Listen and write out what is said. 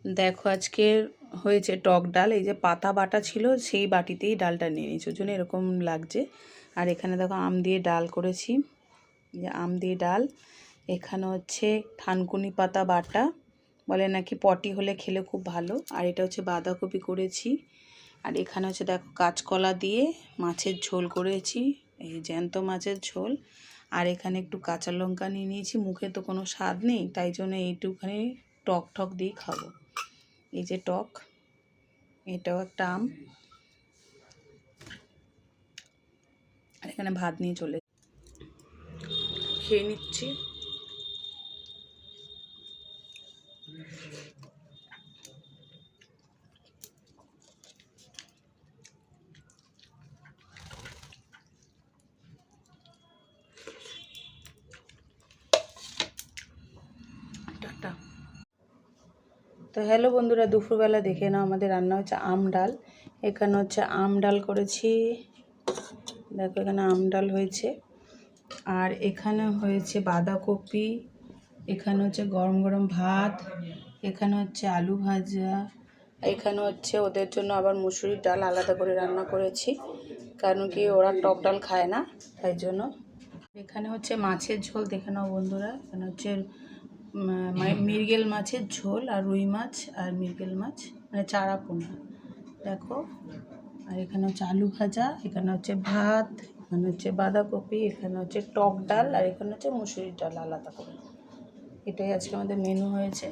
দেখো আজকে হয়েছে টক ডাল। এই যে পাতা বাটা ছিল সেই বাটিতেই ডালটা নিয়ে নিয়েছি, ওই জন্য এরকম লাগছে। আর এখানে দেখো আম দিয়ে ডাল করেছি, যে আম দিয়ে ডাল। এখানে হচ্ছে থানকুনি পাতা বাটা, বলে নাকি পটি হলে খেলে খুব ভালো। আর এটা হচ্ছে বাঁধাকপি করেছি। আর এখানে হচ্ছে দেখো কাঁচকলা দিয়ে মাছের ঝোল করেছি, এই জ্যান্ত মাছের ঝোল। আর এখানে একটু কাঁচা লঙ্কা নিয়ে নিয়েছি, মুখে তো কোনো স্বাদ নেই, তাই জন্য এইটুখানি টক ঠক দিয়ে খাবো। এই যে টক, এটাও একটা আম। আর এখানে ভাত নিয়ে চলে খেয়ে নিচ্ছি। টাটা। তো হ্যালো বন্ধুরা, দুপুরবেলা দেখে নাও আমাদের রান্না হচ্ছে আম ডাল। এখানে হচ্ছে আম ডাল করেছি, দেখো এখানে আম ডাল হয়েছে। আর এখানে হয়েছে বাঁধাকপি, এখানে হচ্ছে গরম গরম ভাত, এখানে হচ্ছে আলু ভাজা, এখানে হচ্ছে ওদের জন্য আবার মুসুরির ডাল আলাদা করে রান্না করেছি, কারণ কি ওরা টক ডাল খায় না, তাই জন্য। এখানে হচ্ছে মাছের ঝোল, দেখে নাও বন্ধুরা। এখানে হচ্ছে মৃগেল মাছের ঝোল, আর রুই মাছ আর মৃগেল মাছ, মানে চারা পোনা, দেখো। আর এখানে হচ্ছে আলু ভাজা, এখানে হচ্ছে ভাত, এখানে হচ্ছে বাঁধাকপি, এখানে হচ্ছে টক ডাল, আর এখানে হচ্ছে মুসুরির ডাল আলাদা করে। এটাই আজকে আমাদের মেনু হয়েছে।